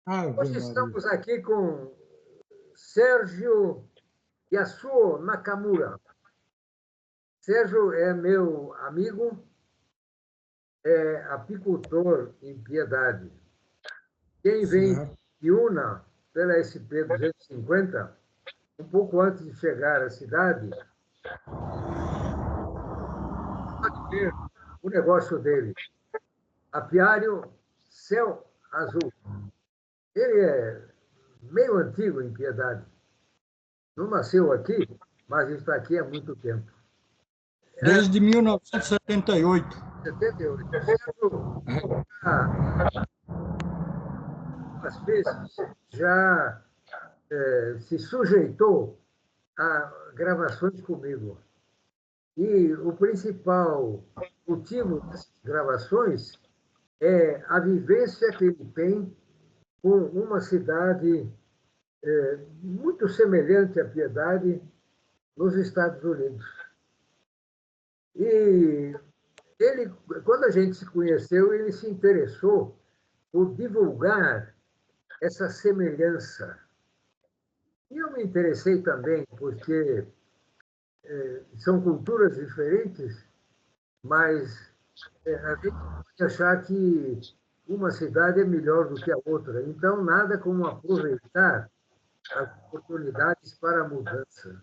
Ave Hoje Maria. estamos aqui com Sérgio Yasuo Nakamura. Sérgio é meu amigo, é apicultor em Piedade. Quem vem Certo. de Una pela SP-250, um pouco antes de chegar à cidade, pode ver o negócio dele. Apiário Céu Azul. Ele é meio antigo em Piedade. Não nasceu aqui, mas está aqui há muito tempo. Desde 1978. 78. Sérgio, às vezes, já se sujeitou a gravações comigo. E o principal motivo dessas gravações é a vivência que ele tem com uma cidade muito semelhante à Piedade nos Estados Unidos. E ele, quando a gente se conheceu, ele se interessou por divulgar essa semelhança. E eu me interessei também, porque são culturas diferentes, mas a gente pode achar que uma cidade é melhor do que a outra. Então, nada como aproveitar as oportunidades para a mudança.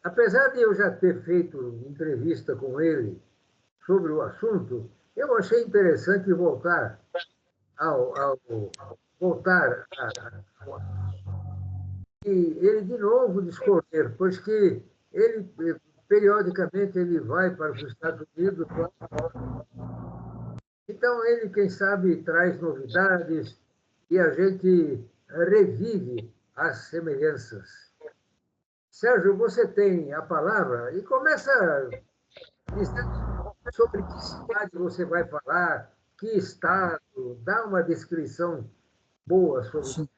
Apesar de eu já ter feito entrevista com ele sobre o assunto, eu achei interessante voltar e ele de novo discorrer, pois que ele periodicamente ele vai para os Estados Unidos. Então ele, quem sabe, traz novidades e a gente revive as semelhanças. Sérgio, você tem a palavra e começa dizendo sobre que cidade você vai falar, que estado, dá uma descrição boa sobre. Sim.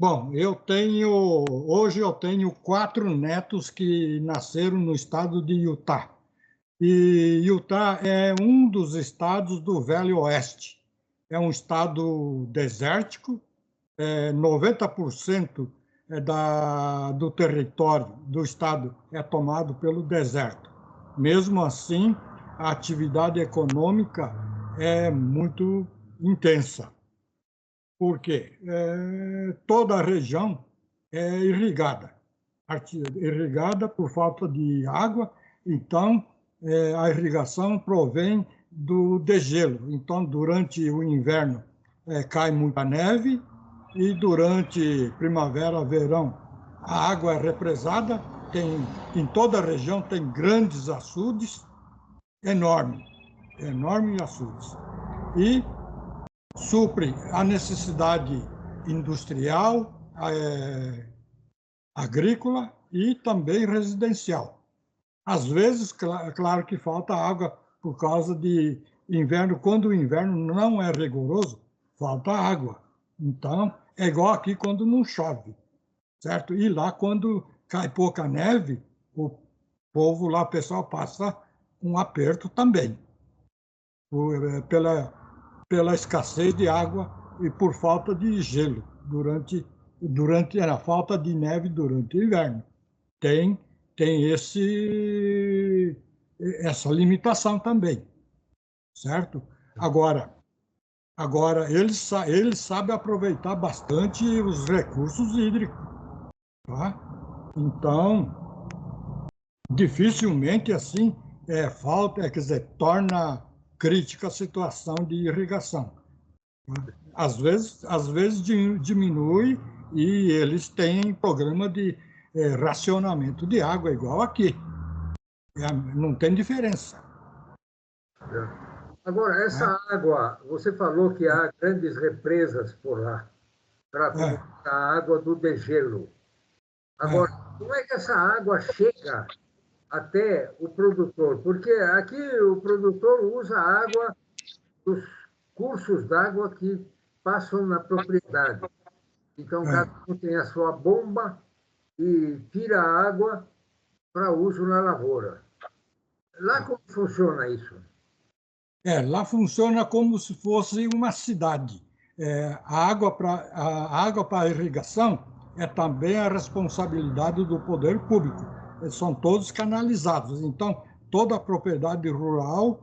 Bom, hoje eu tenho 4 netos que nasceram no estado de Utah. E Utah é um dos estados do Velho Oeste. É um estado desértico, 90% do território do estado é tomado pelo deserto. Mesmo assim, a atividade econômica é muito intensa. Por quê? Toda a região é irrigada por falta de água, então a irrigação provém do degelo. Então, durante o inverno, cai muita neve, e durante primavera, verão, a água é represada, em toda a região tem grandes açudes, enormes açudes. E supre a necessidade industrial, agrícola e também residencial. Às vezes, claro que falta água por causa de inverno. Quando o inverno não é rigoroso, falta água. Então, é igual aqui quando não chove, certo? E lá, quando cai pouca neve, o povo lá, o pessoal passa um aperto também, pela escassez de água e por falta de gelo durante a falta de neve durante o inverno. Tem tem essa limitação também, certo? Agora eles sabem aproveitar bastante os recursos hídricos, tá? Então, dificilmente assim quer dizer, torna crítica a situação de irrigação. Às vezes diminui, e eles têm programa de racionamento de água igual aqui. Não tem diferença. Agora, Né? essa água, você falou que há grandes represas por lá para É, aproveitar a água do degelo. Agora, é, como é que essa água chega até o produtor? Porque aqui o produtor usa a água dos cursos d'água que passam na propriedade. Então, cada é. um tem a sua bomba e tira a água para uso na lavoura. Lá como funciona isso? Lá funciona como se fosse uma cidade. A água para irrigação é também a responsabilidade do poder público. São todos canalizados. Então, toda propriedade rural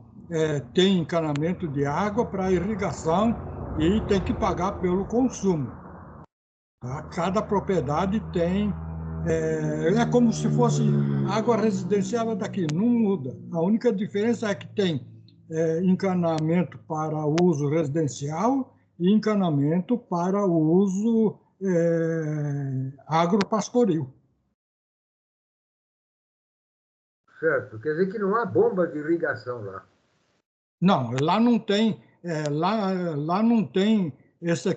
tem encanamento de água para irrigação e tem que pagar pelo consumo. Tá? Cada propriedade tem. É como se fosse água residencial daqui, não muda. A única diferença é que tem encanamento para uso residencial e encanamento para o uso agropastoril. Certo. Quer dizer que não há bomba de irrigação lá. Não, lá não tem, lá não tem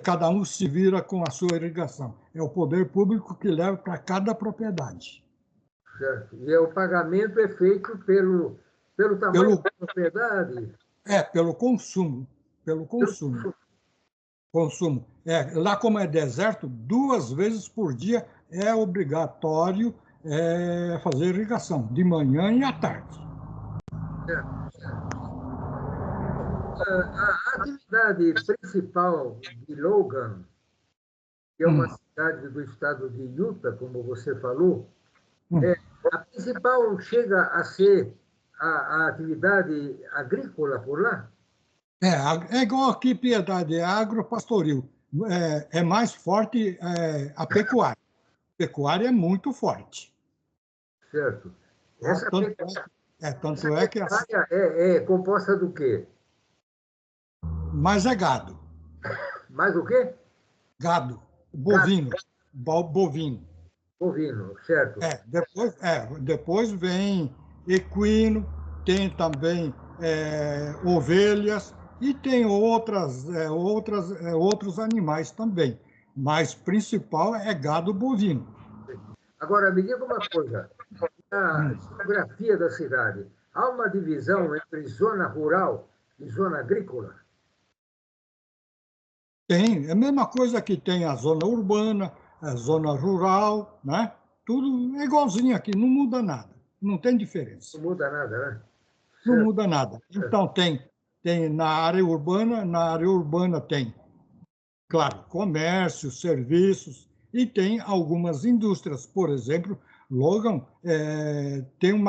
cada um se vira com a sua irrigação. É o poder público que leva para cada propriedade. Certo. E o pagamento é feito pelo tamanho da propriedade? Pelo consumo. Pelo consumo. Consumo. Lá, como é deserto, 2 vezes por dia é obrigatório fazer irrigação, de manhã e à tarde. Certo, certo. A atividade principal de Logan, que é uma cidade do estado de Utah, como você falou, a principal chega a ser a atividade agrícola por lá? É igual aqui, Piedade, é agropastoril. É mais forte a pecuária. A pecuária é muito forte. Certo. Tá? Tanto é que... pecuária é composta do quê? Mas é gado. Mais o quê? Gado. Bovino. Bovino. Bovino, certo. Depois vem equino, tem também ovelhas e tem outros animais também. Mas principal é gado bovino. Agora, me diga uma coisa. Na geografia da cidade, há uma divisão entre zona rural e zona agrícola? Tem, é a mesma coisa que tem a zona urbana, a zona rural, né? Tudo é igualzinho aqui, não muda nada, não tem diferença. Não muda nada, né? Não muda nada. Então, tem na área urbana tem, claro, comércio, serviços, e tem algumas indústrias. Por exemplo, Logan tem um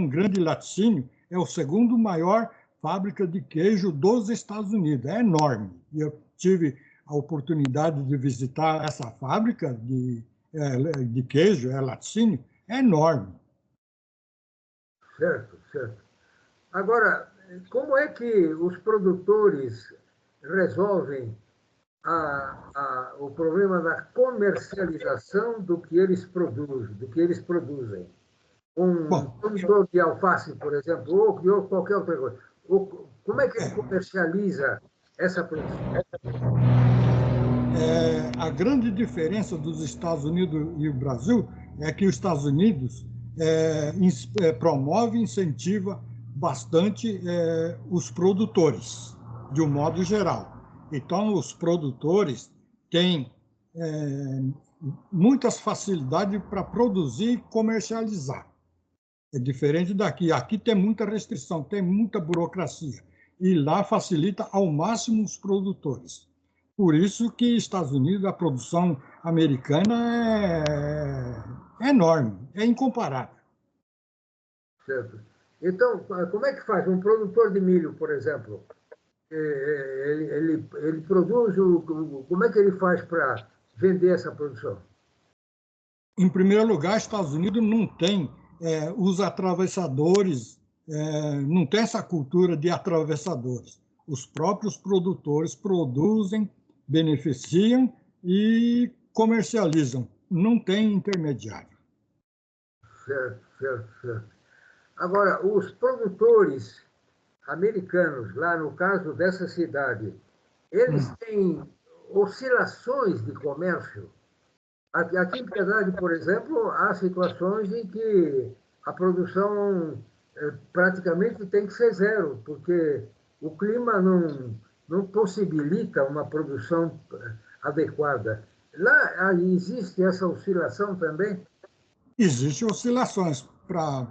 grande laticínio, é o segundo maior fábrica de queijo dos Estados Unidos, é enorme. E eu tive a oportunidade de visitar essa fábrica de queijo, laticínio, é enorme. Certo, certo. Agora, como é que os produtores resolvem o problema da comercialização do que eles produzem? Um Bom, produtor de alface, por exemplo, ou de qualquer outra coisa. Como é que ele comercializa essa produção? A grande diferença dos Estados Unidos e o Brasil é que os Estados Unidos promove e incentiva bastante os produtores, de um modo geral. Então, os produtores têm muitas facilidades para produzir e comercializar. É diferente daqui. Aqui tem muita restrição, tem muita burocracia. E lá facilita ao máximo os produtores. Por isso que Estados Unidos, a produção americana é enorme, é incomparável. Certo. Então, como é que faz? Um produtor de milho, por exemplo, ele produz, como é que ele faz para vender essa produção? Em primeiro lugar, Estados Unidos não tem os atravessadores, não tem essa cultura de atravessadores. Os próprios produtores produzem, beneficiam e comercializam. Não tem intermediário. Certo, certo, certo. Agora, os produtores americanos, lá no caso dessa cidade, eles têm oscilações de comércio. Aqui em Piedade, por exemplo, há situações em que a produção praticamente tem que ser zero, porque o clima não possibilita uma produção adequada. Lá existe essa oscilação também? Existem oscilações para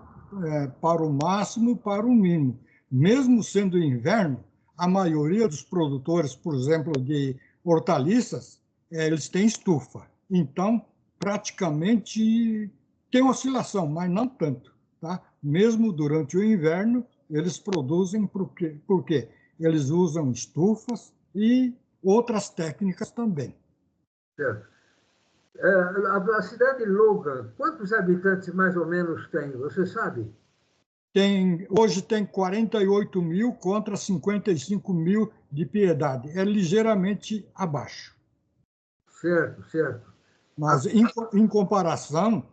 o máximo e para o mínimo. mesmo sendo inverno, a maioria dos produtores, por exemplo, de hortaliças, eles têm estufa. Então, praticamente tem oscilação, mas não tanto. Tá? Mesmo durante o inverno, eles produzem porque eles usam estufas e outras técnicas também. Certo. A cidade de Logan, quantos habitantes mais ou menos tem? Você sabe? Hoje tem 48 mil contra 55 mil de Piedade. É ligeiramente abaixo. Certo, certo. Mas, em comparação,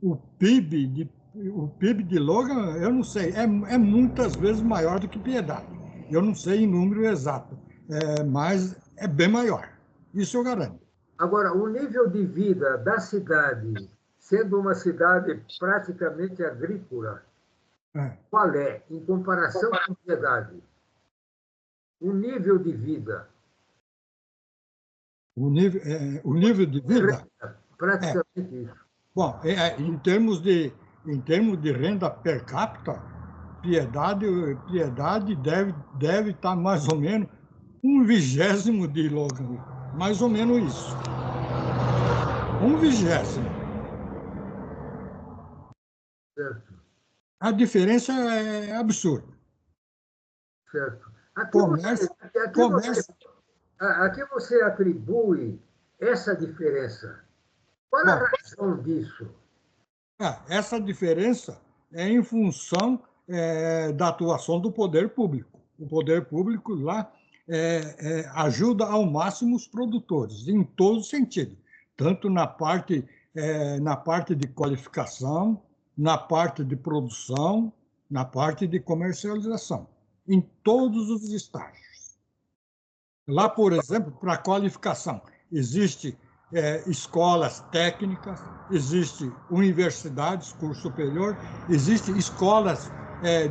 o PIB de Logan, eu não sei, é muitas vezes maior do que Piedade. Eu não sei em número exato, mas é bem maior. Isso eu garanto. Agora, o nível de vida da cidade, sendo uma cidade praticamente agrícola, qual é, em comparação com Piedade? O nível de vida. O nível de vida? Praticamente isso. Bom, em termos de renda per capita, Piedade deve estar mais ou menos 1/20 de Logan. Mais ou menos isso. 1/20. Certo. A diferença é absurda. Certo. Comércio. A que você atribui essa diferença? Qual a razão disso? Essa diferença é em função da atuação do poder público. O poder público lá ajuda ao máximo os produtores, em todo sentido, tanto na parte de qualificação, na parte de produção, na parte de comercialização, em todos os estágios. Lá, por exemplo, para a qualificação, existe escolas técnicas, existe universidades, curso superior, existe escolas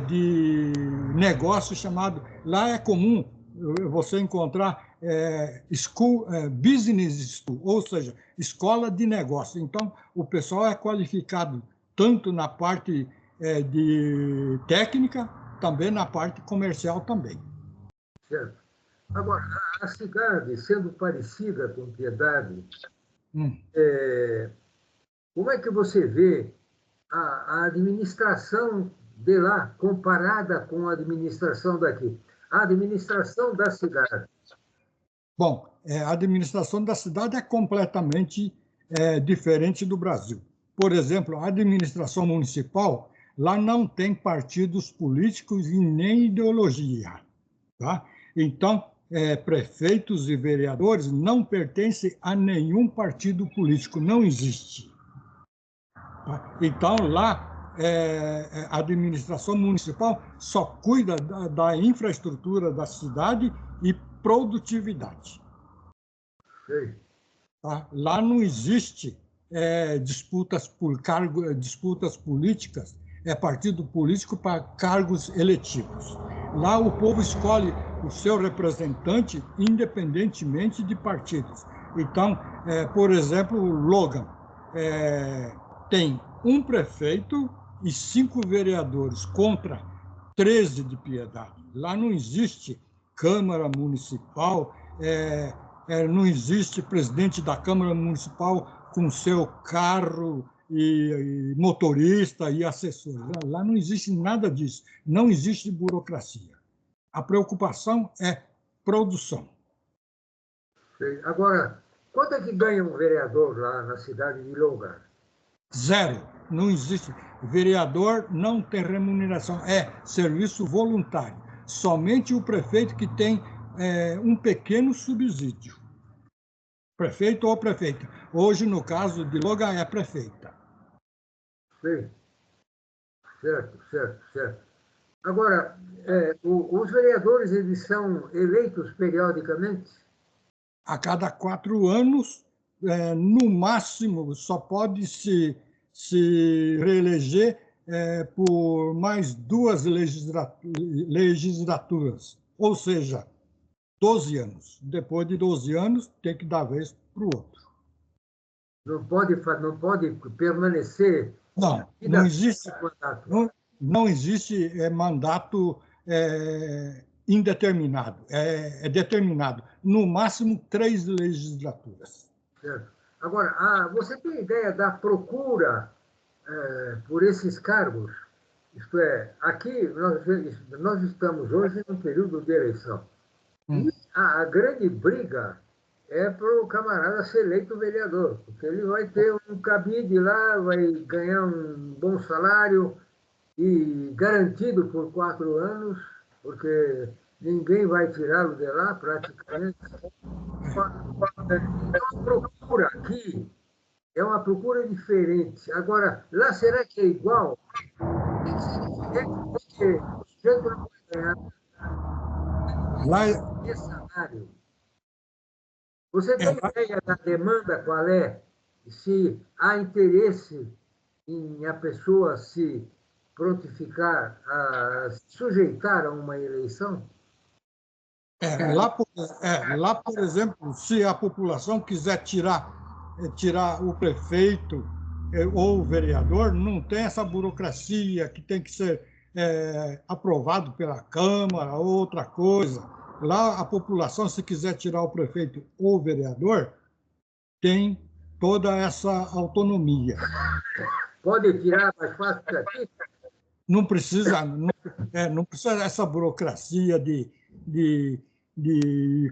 de negócio chamado, lá é comum você encontrar business school, ou seja, escola de negócio. Então, o pessoal é qualificado tanto na parte de técnica, também na parte comercial também. Certo. Agora, a cidade, sendo parecida com Piedade, como é que você vê a administração de lá comparada com a administração daqui? A administração da cidade. Bom, a administração da cidade é completamente diferente do Brasil. Por exemplo, a administração municipal, lá não tem partidos políticos e nem ideologia. Tá? Então, prefeitos e vereadores não pertencem a nenhum partido político, não existe. Tá? Então, lá, a administração municipal só cuida da infraestrutura da cidade e produtividade. Sim. Tá? Lá não existe disputas políticas, partido político para cargos eletivos. Lá o povo escolhe o seu representante independentemente de partidos. Então, por exemplo, Logan tem um prefeito e 5 vereadores contra 13 de Piedade. Lá não existe Câmara Municipal, não existe presidente da Câmara Municipal com seu carro e motorista e assessor. Lá não existe nada disso. Não existe burocracia. A preocupação é produção. Agora, quanto é que ganha um vereador lá na cidade de Logan? 0. Não existe. Vereador não tem remuneração. É serviço voluntário. Somente o prefeito que tem um pequeno subsídio. Prefeito ou prefeita. Hoje, no caso de Logan, é prefeita. Sim. Certo. Agora, os vereadores, eles são eleitos periodicamente? A cada 4 anos, no máximo, só pode se reeleger por mais 2 legislaturas, ou seja, 12 anos. Depois de 12 anos, tem que dar vez para o outro. Não pode permanecer. Não existe. não existe mandato indeterminado, é determinado. No máximo 3 legislaturas. Certo. Agora, você tem ideia da procura por esses cargos? Isto é, aqui nós estamos hoje num período de eleição. E a grande briga é para o camarada ser eleito vereador, porque ele vai ter um cabide lá, vai ganhar um bom salário e garantido por 4 anos, porque ninguém vai tirá-lo de lá praticamente. Então, a procura aqui é uma procura diferente. Agora, lá será que é igual? Tem que ser diferente, porque o sujeito não vai ganhar esse salário. Você tem ideia da demanda qual é? Se há interesse em a pessoa se prontificar a se sujeitar a uma eleição? Lá, por exemplo, se a população quiser tirar o prefeito ou o vereador, não tem essa burocracia que tem que ser aprovado pela Câmara ou outra coisa. Lá, a população, se quiser tirar o prefeito ou o vereador, tem toda essa autonomia. Pode tirar mais fácil que aqui? Não precisa dessa burocracia de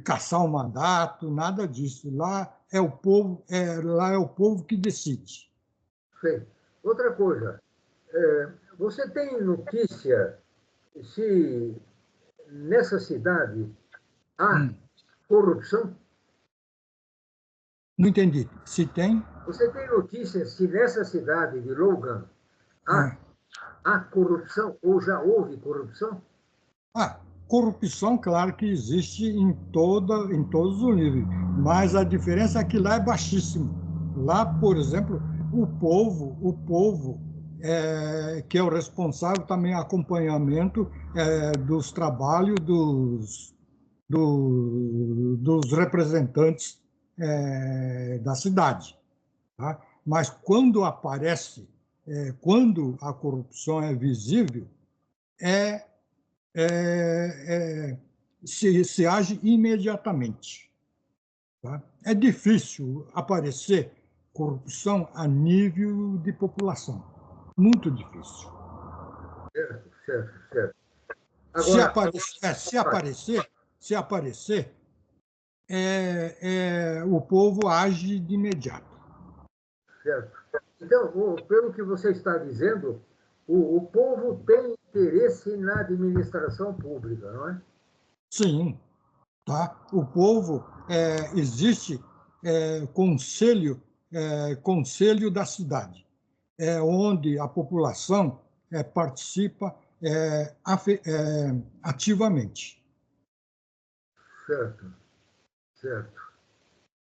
caçar o mandato, nada disso. Lá é o povo que decide. Sim. Outra coisa, você tem notícia se nessa cidade há corrupção? Não entendi. Se tem? Você tem notícia se nessa cidade de Logan há corrupção ou já houve corrupção? Corrupção, claro que existe em todos os níveis, mas a diferença é que lá é baixíssimo. Lá, por exemplo, o povo que é o responsável também acompanhamento dos trabalhos dos representantes da cidade. Tá? Mas quando quando a corrupção é visível, se age imediatamente. Tá? É difícil aparecer corrupção a nível de população. Muito difícil. Certo. Agora, se aparecer, o povo age de imediato. Certo. Então, pelo que você está dizendo, o povo tem interesse na administração pública, não é? Sim. Tá? O povo, existe conselho da cidade, onde a população participa ativamente. Certo.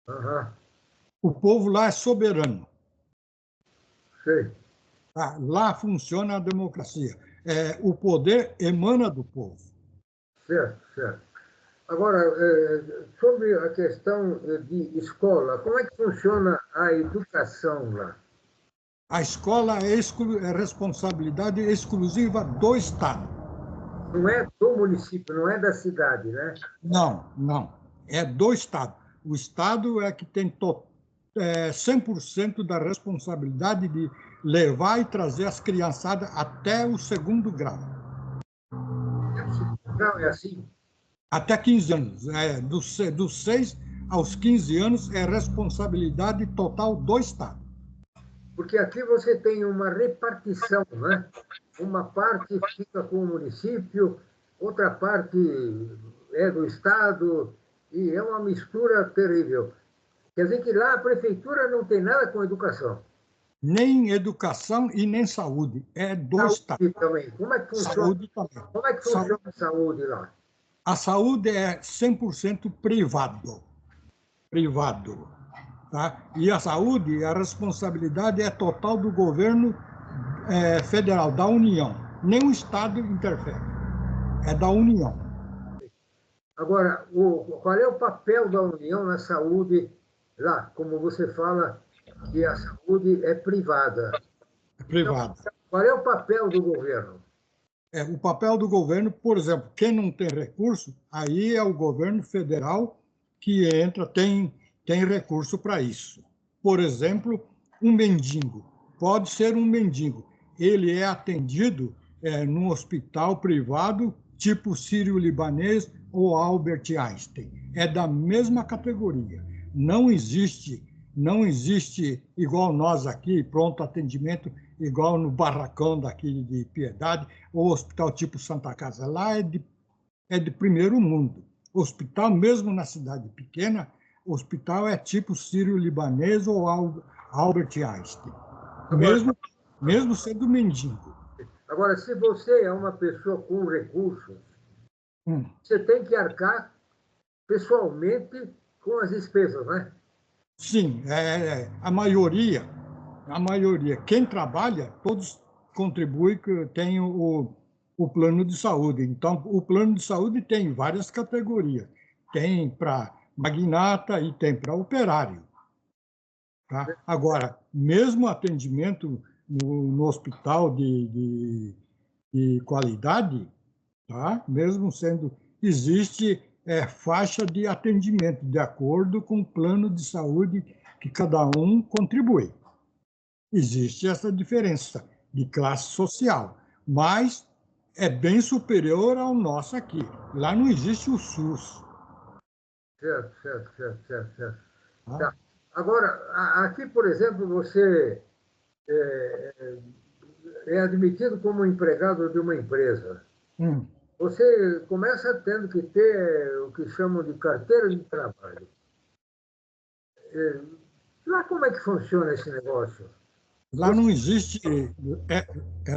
Uhum. O povo lá é soberano. Sei. Tá? Lá funciona a democracia. O poder emana do povo. Certo. Agora, sobre a questão de escola, como é que funciona a educação lá? A escola é responsabilidade exclusiva do Estado. Não é do município, não é da cidade, né? Não. É do Estado. O Estado é que tem 100% da responsabilidade de levar e trazer as criançadas até o 2º grau. Não, é assim? Até 15 anos. Dos 6 aos 15 anos é responsabilidade total do Estado. Porque aqui você tem uma repartição, né? Uma parte fica com o município, outra parte é do Estado, e é uma mistura terrível. Quer dizer que lá a prefeitura não tem nada com educação. Nem educação e nem saúde. É do saúde Estado. Também. Como é que funciona? Saúde também. Como é que funciona a saúde lá? A saúde é 100% privado. Tá? E a saúde, a responsabilidade é total do governo federal, da União. Nenhum Estado interfere. É da União. Agora, qual é o papel da União na saúde lá? Como você fala que a saúde é privada. É privada. Então, qual é o papel do governo? O papel do governo, por exemplo, quem não tem recurso, aí é o governo federal que entra, tem recurso para isso. Por exemplo, um mendigo. Pode ser um mendigo. Ele é atendido num hospital privado, tipo Sírio-Libanês ou Albert Einstein. É da mesma categoria. Não existe igual nós aqui, pronto atendimento, igual no barracão daqui de Piedade, ou hospital tipo Santa Casa. Lá é de primeiro mundo. Hospital, mesmo na cidade pequena, hospital é tipo Sírio-Libanês ou Albert Einstein, Agora, mesmo sendo mendigo. agora, se você é uma pessoa com recursos, Hum. você tem que arcar pessoalmente com as despesas, né? Sim, a maioria, quem trabalha, todos contribuem, que tem o plano de saúde. Então, o plano de saúde tem várias categorias. Tem para magnata e tem para operário. Tá? Agora, mesmo atendimento no hospital de qualidade, tá? Mesmo sendo, existe faixa de atendimento, de acordo com o plano de saúde que cada um contribui. Existe essa diferença de classe social, mas é bem superior ao nosso aqui. Lá não existe o SUS. Certo, certo, certo, certo, certo. Tá? Tá. Agora, aqui, por exemplo, você é admitido como empregado de uma empresa. Hum. Você começa tendo que ter o que chamam de carteira de trabalho. Lá como é que funciona esse negócio? Lá Você, não existe,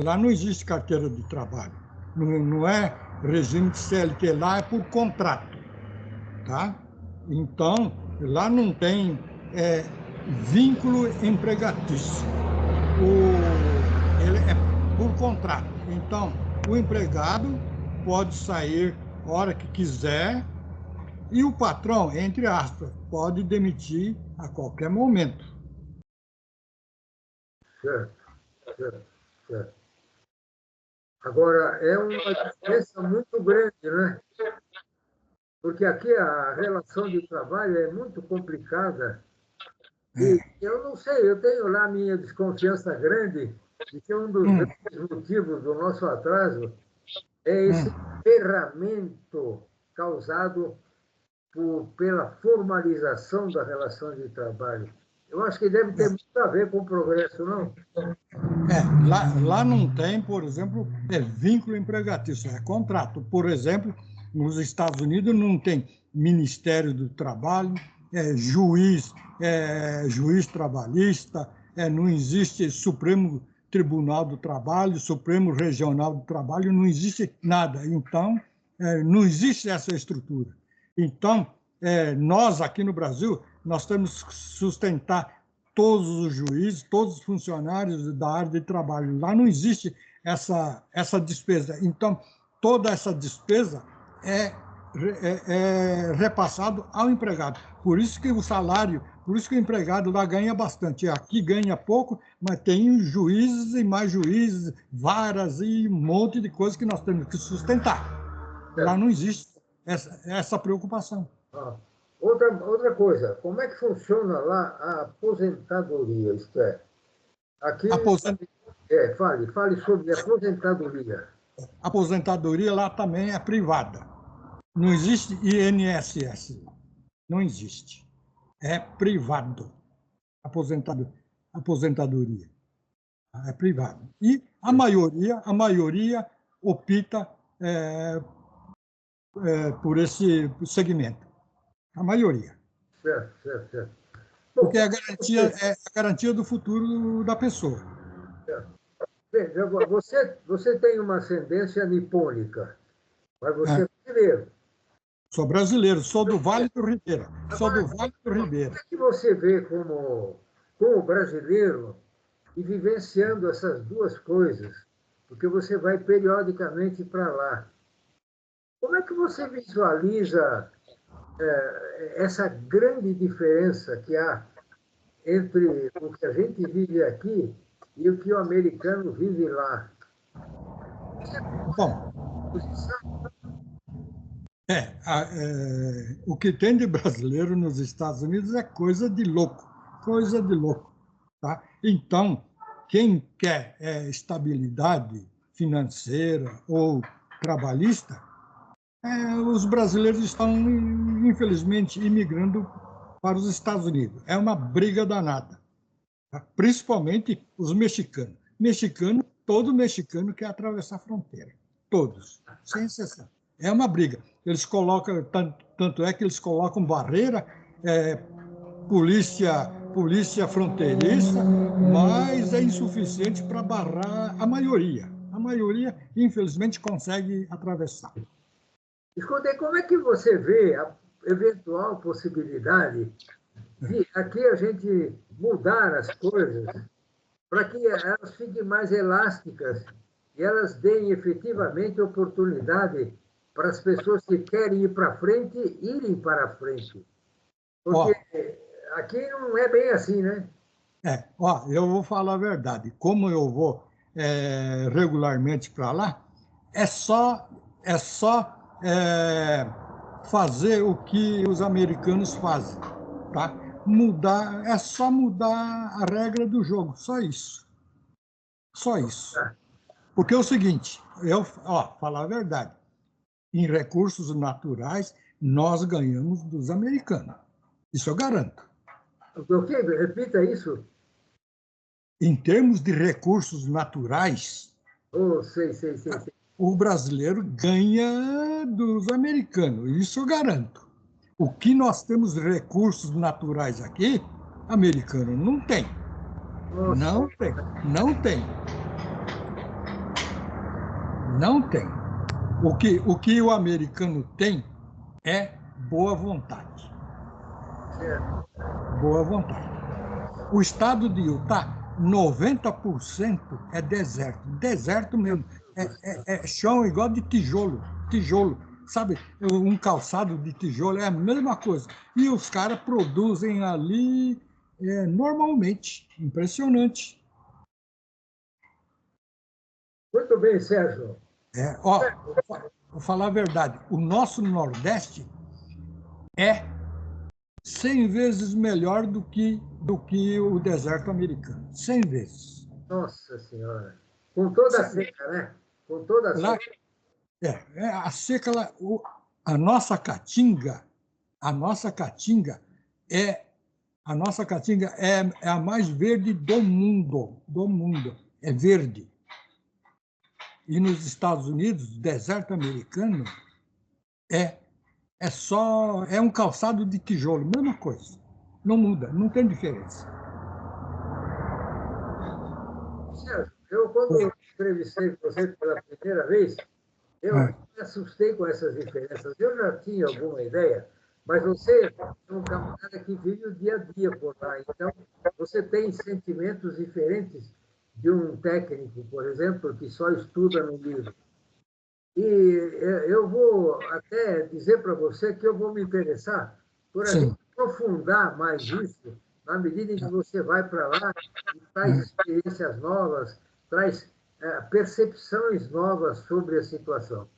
lá não existe carteira de trabalho. Não é regime de CLT, lá é por contrato. Tá? Então, lá não tem vínculo empregatício. Ele é por contrato. Então, o empregado pode sair a hora que quiser e o patrão, entre aspas, pode demitir a qualquer momento. certo, certo, certo. Agora, é uma diferença muito grande, né? Porque aqui a relação de trabalho é muito complicada. E eu não sei, eu tenho lá minha desconfiança grande de que um dos Hum, grandes motivos do nosso atraso é esse hum. ferramento causado pela formalização da relação de trabalho. Eu acho que deve ter muito a ver com o progresso, não? Lá não tem, por exemplo, vínculo empregatício, é contrato. Por exemplo, nos Estados Unidos não tem Ministério do Trabalho, juiz trabalhista, não existe Supremo Tribunal do Trabalho, Supremo Regional do Trabalho, não existe nada. Então, não existe essa estrutura. Então, nós aqui no Brasil, nós temos que sustentar todos os juízes, todos os funcionários da área de trabalho. Lá não existe essa despesa. Então, toda essa despesa é repassado ao empregado. Por isso que o salário, por isso que o empregado lá ganha bastante. Aqui ganha pouco, mas tem juízes e mais juízes, varas e um monte de coisas que nós temos que sustentar. Lá não existe essa preocupação. Ah, outra coisa, como é que funciona lá a aposentadoria? Isto é, aqui, fale sobre aposentadoria. Aposentadoria lá também é privada. Não existe INSS. Não existe. É privado. Aposentadoria. É privado. E a maioria opta por esse segmento. A maioria. Certo, certo, certo. Porque Bom, é a garantia do futuro da pessoa. veja, você tem uma ascendência nipônica, mas você É, é brasileiro. sou brasileiro, sou do Vale do Ribeira. Sou Agora, do Vale do como Ribeira. é que você vê como brasileiro e vivenciando essas duas coisas? Porque você vai periodicamente para lá. Como é que você visualiza essa grande diferença que há entre o que a gente vive aqui e o que o americano vive lá? Bom, o que tem de brasileiro nos Estados Unidos é coisa de louco, coisa de louco. Tá? Então, quem quer estabilidade financeira ou trabalhista, os brasileiros estão, infelizmente, imigrando para os Estados Unidos. É uma briga danada, tá? Principalmente os mexicanos. Todo mexicano quer atravessar a fronteira. Todos, sem exceção. É uma briga. Eles colocam, tanto é que eles colocam barreira, polícia fronteiriça, mas é insuficiente para barrar a maioria. A maioria, infelizmente, consegue atravessar. Escuta, como é que você vê a eventual possibilidade de aqui a gente mudar as coisas para que elas fiquem mais elásticas e elas deem efetivamente oportunidade para as pessoas que querem ir para frente irem para frente? Porque aqui não é bem assim, né? Eu vou falar a verdade. Como eu vou regularmente para lá, é só fazer o que os americanos fazem, tá? É só mudar a regra do jogo, só isso. Só isso. Porque é o seguinte, falar a verdade, em recursos naturais, nós ganhamos dos americanos. Isso eu garanto. O quê? Repita isso. Em termos de recursos naturais, Sei. o brasileiro ganha dos americanos, isso eu garanto. O que nós temos de recursos naturais aqui, americano não tem. Nossa. Não tem. Não tem. Não tem. O que o americano tem é boa vontade. Certo. Boa vontade. O estado de Utah, 90% é deserto. Deserto mesmo. É chão igual de tijolo. Tijolo. Sabe, um calçado de tijolo é a mesma coisa. E os caras produzem ali normalmente. Impressionante. Muito bem, Sérgio. Vou falar a verdade. O nosso Nordeste é 100 vezes melhor do que o deserto americano. 100 vezes. Nossa Senhora. Com toda a seca, né? Com toda a seca. A seca, a nossa caatinga é a mais verde do mundo, é verde. E nos Estados Unidos, o deserto americano é um calçado de tijolo, mesma coisa. Não muda, não tem diferença. Sérgio, eu quando entrevistei você pela primeira vez, eu me assustei com essas diferenças. Eu já tinha alguma ideia, mas você é um camarada que vive o dia a dia por lá. Então, você tem sentimentos diferentes de um técnico, por exemplo, que só estuda no livro. E eu vou até dizer para você que eu vou me interessar por a gente aprofundar mais isso na medida em que você vai para lá e traz experiências novas, traz percepções novas sobre a situação.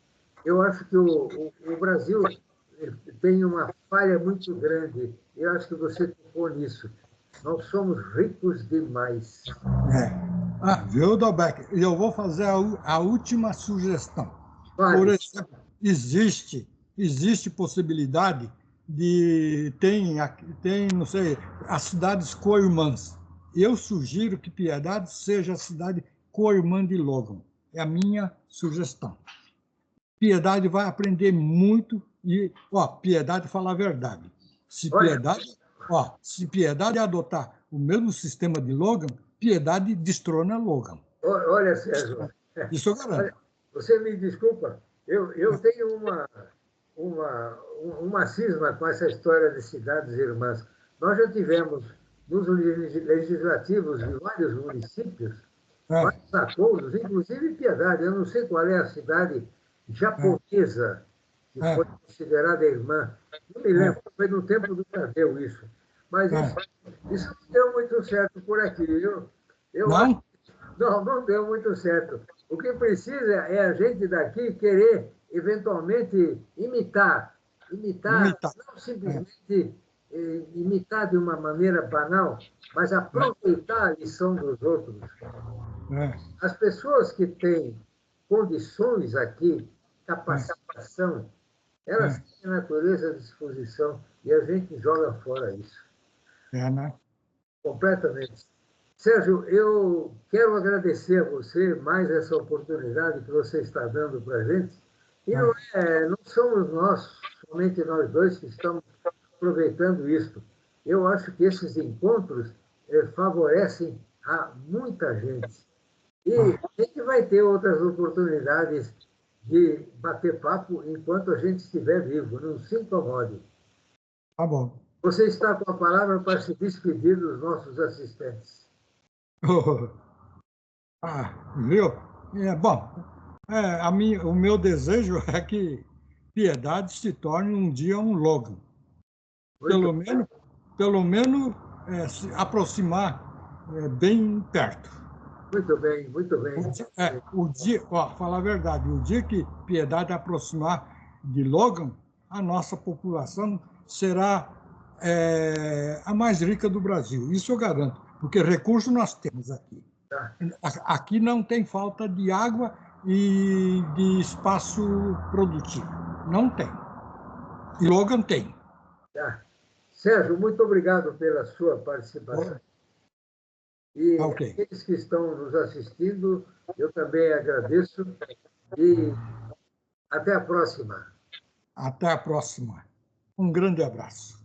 Eu acho que o Brasil tem uma falha muito grande. Eu acho que você tocou nisso. Nós somos ricos demais. Viu, Dalbeck? E eu vou fazer a última sugestão. Vale. Por exemplo, existe possibilidade tem, não sei, as cidades co-irmãs. Eu sugiro que Piedade seja a cidade co-irmã de Logan. É a minha sugestão. Piedade vai aprender muito e, Piedade fala a verdade. Se Piedade adotar o mesmo sistema de Logan, Piedade destrona Logan. Olha, Sérgio. Isso eu garanto. Você me desculpa, eu tenho uma cisma com essa história de cidades irmãs. Nós já tivemos, nos legislativos de vários municípios, vários acordos, inclusive Piedade. Eu não sei qual é a cidade japonesa que foi considerada irmã. Não me lembro, foi no tempo do Tadeu isso. Mas isso não deu muito certo por aqui. Não? Não deu muito certo. O que precisa é a gente daqui querer, eventualmente, imitar. Imitar, Imitar. não simplesmente imitar de uma maneira banal, mas aproveitar a lição dos outros. É, As pessoas que têm condições aqui, é, capacitação, elas é, têm a natureza à disposição e a gente joga fora isso, né? completamente. Sérgio, eu quero agradecer a você mais essa oportunidade que você está dando para a gente. E É. não somos nós, somente nós dois, que estamos aproveitando isso. Eu acho que esses encontros favorecem a muita gente. E Ah, a gente vai ter outras oportunidades de bater papo enquanto a gente estiver vivo, não se incomode. tá bom. Você está com a palavra para se despedir dos nossos assistentes. Ah, viu? Bom, o meu desejo é que Piedade se torne um dia um logo. Muito, Pelo menos, pelo menos se aproximar bem perto. muito bem, muito bem. O dia, ó, falar a verdade, o dia que Piedade aproximar de Logan, a nossa população será a mais rica do Brasil. Isso eu garanto, porque recursos nós temos aqui. Tá, Aqui não tem falta de água e de espaço produtivo. Não tem. Logan tem. tá. Sérgio, muito obrigado pela sua participação. Tá E ok. aqueles que estão nos assistindo, eu também agradeço. E até a próxima. Até a próxima. Um grande abraço.